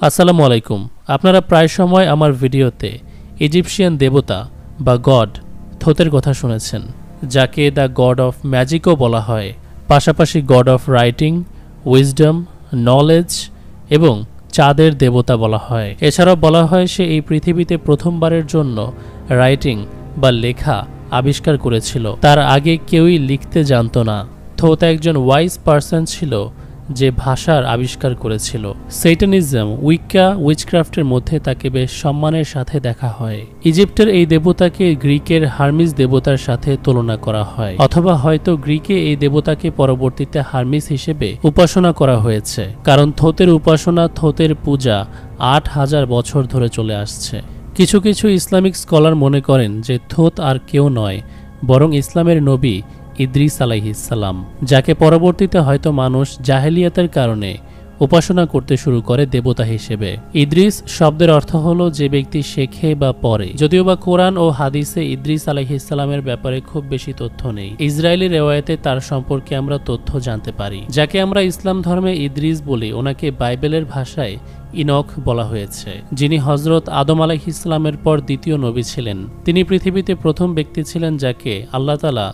আসসালামু আলাইকুম। আপনারা প্রায় সময় আমার ভিডিওতে ইজিপশিয়ান দেবতা বা গড থোতের কথা শুনেছেন, যাকে দ্য গড অফ ম্যাজিকও বলা হয়। পাশাপাশি god of writing, wisdom, knowledge এবং চাঁদের দেবতা বলা হয়। এছাড়াও বলা হয় সে এই পৃথিবীতে প্রথমবারের জন্য রাইটিং বা লেখা আবিষ্কার করেছিল। তার আগে কেউই লিখতে জানত না। থোত একজন ওয়াইজ পারসন ছিল যে ভাষার আবিষ্কার করেছিল। সেইটানিজম, উইক্কা, উইচক্রাফটের মধ্যে তাকে বেশ সম্মানের সাথে দেখা হয়। ইজিপ্টের এই দেবতাকে গ্রিকের হার্মিস দেবতার সাথে তুলনা করা হয়, অথবা হয়তো গ্রিকে এই দেবতাকে পরবর্তীতে হার্মিস হিসেবে উপাসনা করা হয়েছে, কারণ থোতের উপাসনা, থোতের পূজা ৮,০০০ বছর ধরে চলে আসছে। কিছু কিছু ইসলামিক স্কলার মনে করেন যে থোত আর কেউ নয়, বরং ইসলামের নবী ইদ্রিস আলাইহিসসালাম, যাকে পরবর্তীতে হয়তো মানুষ জাহেলিয়াতের কারণে উপাসনা করতে শুরু করে দেবতা হিসেবে। ইদ্রিস শব্দের অর্থ হলো যে ব্যক্তি শেখে বা পড়ে। যদিও বা কোরআন ও হাদিসে ইদ্রিস আলাইহিসসালামের ব্যাপারে খুব বেশি তথ্য নেই। ইসরায়েলি রেওয়ায়েতে তার সম্পর্কে আমরা তথ্য জানতে পারি। যাকে আমরা ইসলাম ধর্মে ইদ্রিস বলি, ওনাকে বাইবেলের ভাষায় ইনখ বলা হয়েছে, যিনি হজরত আদম আলাইহিসসালামের পর দ্বিতীয় নবী ছিলেন। তিনি পৃথিবীতে প্রথম ব্যক্তি ছিলেন যাকে আল্লাহ তাআলা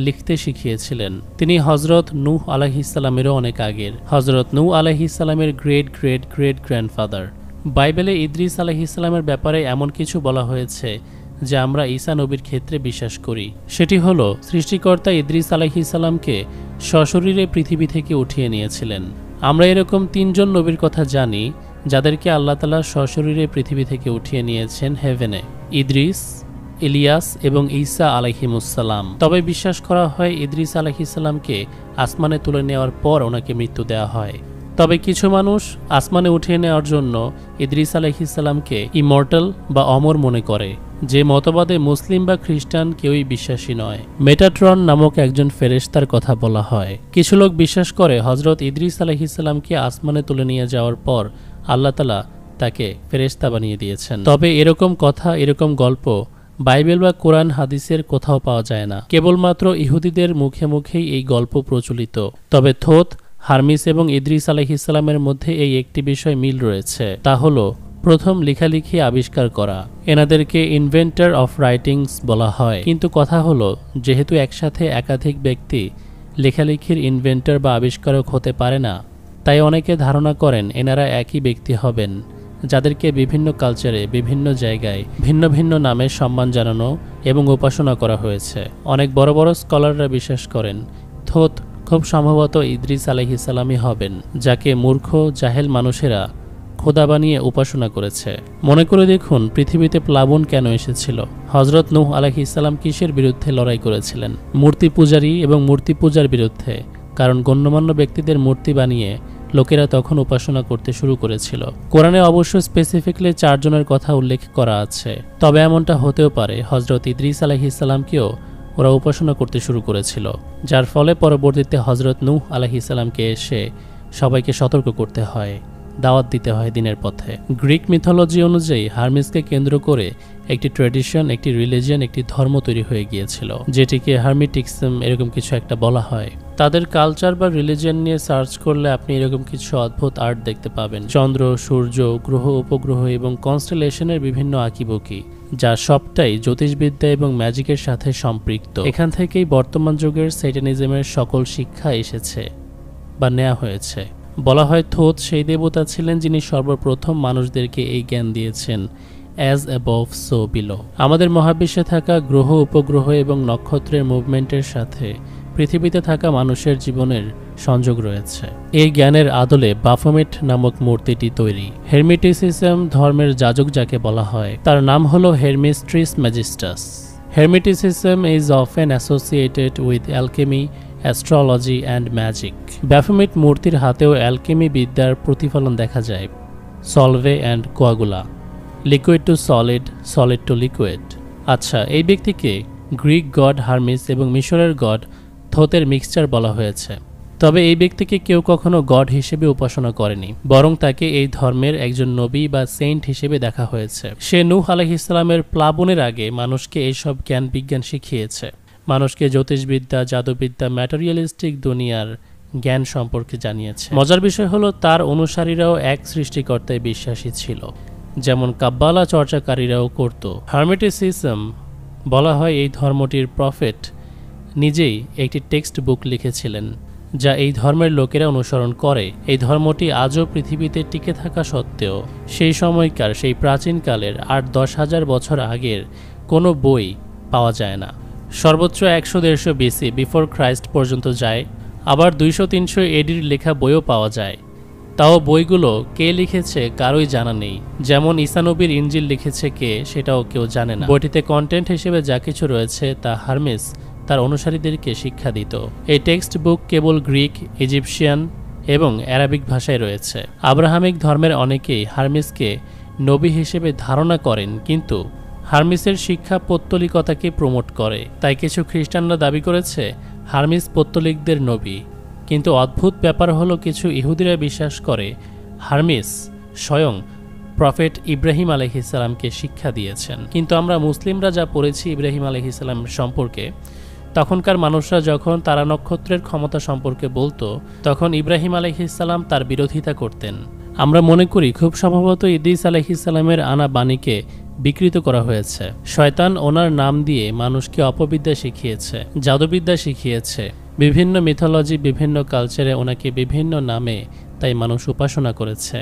লিখতে শিখিয়েছিলেন। তিনি হজরত নূহ আলাইহিসসালামেরও অনেক আগের, হজরত নূহ আলাইহিসসালামের গ্রেট গ্রেট গ্রেট গ্র্যান্ডফাদার। বাইবেলে ইদ্রিস আলাইহিসসালামের ব্যাপারে এমন কিছু বলা হয়েছে যা আমরা ঈসা নবীর ক্ষেত্রে বিশ্বাস করি। সেটি হলো সৃষ্টিকর্তা ইদ্রিস আলাইহিসসালামকে সশরীরে পৃথিবী থেকে উঠিয়ে নিয়েছিলেন। আমরা এরকম ৩ জন নবীর কথা জানি যাদেরকে আল্লাহ তাআলা সশরীরে পৃথিবী থেকে উঠিয়ে নিয়েছেন হেভেনে: ইদ্রিস, ইলিয়াস এবং ঈসা আলাইহিমুসসালাম। তবে বিশ্বাস করা হয় ইদ্রিস আলাইহিসসালামকে আসমানে তুলে নেওয়ার পর ওনাকে মৃত্যু দেওয়া হয়। তবে কিছু মানুষ আসমানে উঠিয়ে নেওয়ার জন্য ইদ্রিস আলাইহিসসালামকে ইমর্টাল বা অমর মনে করে, যে মতবাদে মুসলিম বা খ্রিস্টান কেউই বিশ্বাসী নয়। মেটাট্রন নামক একজন ফেরেশতার কথা বলা হয়। কিছু লোক বিশ্বাস করে হজরত ইদ্রিস আলাইহিসসালামকে আসমানে তুলে নিয়ে যাওয়ার পর আল্লাহ তাআলা তাকে ফেরেশতা বানিয়ে দিয়েছেন। তবে এরকম কথা, এরকম গল্প বাইবেল বা কোরআন হাদিসের কোথাও পাওয়া যায় না। কেবলমাত্র ইহুদিদের মুখে মুখেই এই গল্প প্রচলিত। তবে থোত, হার্মিস এবং ইদ্রিস আলাইহিসসালামের মধ্যে এই একটি বিষয় মিল রয়েছে, তা হলো প্রথম লেখালেখি আবিষ্কার করা। এনাদেরকে ইনভেন্টর অফ রাইটিংস বলা হয়। কিন্তু কথা হলো, যেহেতু একসাথে একাধিক ব্যক্তি লেখালেখির ইনভেন্টর বা আবিষ্কারক হতে পারে না, তাই অনেকে ধারণা করেন এনারা একই ব্যক্তি হবেন, যাদেরকে বিভিন্ন কালচারে, বিভিন্ন জায়গায় ভিন্ন ভিন্ন নামে সম্মান জানানো এবং উপাসনা করা হয়েছে। অনেক বড় বড় স্কলাররা বিশ্বাস করেন থোত খুব সম্ভবত ইদ্রিস আলাইহিসসালামই হবেন, যাকে মূর্খ জাহেল মানুষেরা খোদা বানিয়ে উপাসনা করেছে। মনে করে দেখুন, পৃথিবীতে প্লাবন কেন এসেছিল? হজরত নূহ আলাইহিসসালাম কিসের বিরুদ্ধে লড়াই করেছিলেন? মূর্তি পূজারী এবং মূর্তি পূজার বিরুদ্ধে, কারণ গণ্যমান্য ব্যক্তিদের মূর্তি বানিয়ে লোকেরা তখন উপাসনা করতে শুরু করেছিল। কোরআনে অবশ্য স্পেসিফিকলি 4 জনের কথা উল্লেখ করা আছে। তবে এমনটা হতেও পারে হজরত ইদ্রিস আলাইহিসসালামকেও ওরা উপাসনা করতে শুরু করেছিল, যার ফলে পরবর্তীতে হজরত নূহ আলাইহিসসালামকে এসে সবাইকে সতর্ক করতে হয়, দাওয়াত দিতে হয় দিনের পথে। গ্রিক মিথোলজি অনুযায়ী হার্মিসকে কেন্দ্র করে একটি ট্র্যাডিশন, একটি রিলিজিয়ন, একটি ধর্ম তৈরি হয়ে গিয়েছিল, যেটিকে হার্মিটিক্সম এরকম কিছু একটা বলা হয়। তাদের কালচার বা রিলিজিয়ন নিয়ে সার্চ করলে আপনি এরকম কিছু অদ্ভুত আর্ট দেখতে পাবেন। চন্দ্র, সূর্য, গ্রহ, উপগ্রহ এবং কনস্টেলেশনের বিভিন্ন আঁকিবুকি, যা সবটাই জ্যোতিষবিদ্যা এবং ম্যাজিকের সাথে সম্পৃক্ত। এখান থেকেই বর্তমান যুগের সেইটানিজমের সকল শিক্ষা এসেছে বা নেওয়া হয়েছে। বলা হয় থোত সেই দেবতা ছিলেন যিনি সর্বপ্রথম মানুষদেরকে এই জ্ঞান দিয়েছেন, অ্যাজ অ্যাবভ সো বিলো। আমাদের মহাবিশ্বে থাকা গ্রহ, উপগ্রহ এবং নক্ষত্রের মুভমেন্টের সাথে পৃথিবীতে থাকা মানুষের জীবনের সংযোগ রয়েছে। এই জ্ঞানের আদলে বাফোমেট নামক মূর্তিটি তৈরি। হেরমিটিসিজম ধর্মের যাজক যাকে বলা হয়, তার নাম হলো Hermes Trismegistus. Hermeticism is often associated with alchemy, astrology and magic. Baphomet মূর্তির হাতেও অ্যালকেমি বিদ্যার প্রতিফলন দেখা যায়। Solve and coagula, liquid to solid, solid to liquid. আচ্ছা, এই ব্যক্তিকে গ্রিক গড হার্মিস এবং মিশরের গড থোতের মিক্সচার বলা হয়েছে। তবে এই ব্যক্তিকে কেউ কখনো গড হিসেবে উপাসনা করেনি, বরং তাকে এই ধর্মের একজন নবী বা সেন্ট হিসেবে দেখা হয়েছে। সে নূহ আলাইহিসসালামের প্লাবনের আগে মানুষকে এইসব জ্ঞান বিজ্ঞান শিখিয়েছে। মানুষকে জ্যোতিষবিদ্যা, জাদুবিদ্যা, ম্যাটেরিয়ালিস্টিক দুনিয়ার জ্ঞান সম্পর্কে জানিয়েছে। মজার বিষয় হলো তার অনুসারীরাও এক সৃষ্টিকর্তায় বিশ্বাসী ছিল, যেমন কাব্বালা চর্চাকারীরাও করত। হার্মেটিসিজম বলা হয় এই ধর্মটির প্রফেট নিজেই একটি টেক্সট বুক লিখেছিলেন, যা এই ধর্মের লোকেরা অনুসরণ করে। এই ধর্মটি আজও পৃথিবীতে টিকে থাকা সত্ত্বেও সেই সময়কার, সেই প্রাচীনকালের 8-10 হাজার বছর আগের কোনো বই পাওয়া যায় না। সর্বোচ্চ 100-150 BC বিফোর ক্রাইস্ট পর্যন্ত যায়, আবার 200-300 এডির লেখা বইও পাওয়া যায়। তাও বইগুলো কে লিখেছে কারোই জানা নেই। যেমন ঈসা নবীর ইনজিল লিখেছে কে, সেটাও কেউ জানে না। বইটিতে কন্টেন্ট হিসেবে যা কিছু রয়েছে তা হার্মেস তার অনুসারীদেরকে শিক্ষা দিত। এই টেক্সট বুক কেবল গ্রিক, ইজিপশিয়ান এবং অ্যারাবিক ভাষায় রয়েছে। আব্রাহামিক ধর্মের অনেকেই হার্মেসকে নবী হিসেবে ধারণা করেন, কিন্তু হার্মেসের শিক্ষা পৌত্তলিকতাকে প্রমোট করে। তাই কিছু খ্রিস্টানরা দাবি করেছে হার্মেস পৌত্তলিকদের নবী। কিন্তু অদ্ভুত ব্যাপার হলো কিছু ইহুদিরা বিশ্বাস করে হার্মেস স্বয়ং প্রফেট ইব্রাহিম আলাইহিসসালামকে শিক্ষা দিয়েছেন। কিন্তু আমরা মুসলিমরা যা পড়েছি ইব্রাহিম আলাইহিসসালাম সম্পর্কে, তখনকার মানুষরা যখন তারা নক্ষত্রের ক্ষমতা সম্পর্কে বলতো, তখন ইব্রাহিম আলাইহিসসালাম তার বিরোধিতা করতেন। আমরা মনে করি খুব সম্ভবত ইদ্রিস আলাইহিসসালামের আনা বাণীকে বিকৃত করা হয়েছে। শয়তান ওনার নাম দিয়ে মানুষকে অপবিদ্যা শিখিয়েছে, জাদুবিদ্যা শিখিয়েছে। বিভিন্ন মিথোলজি, বিভিন্ন কালচারে ওনাকে বিভিন্ন নামে তাই মানুষ উপাসনা করেছে।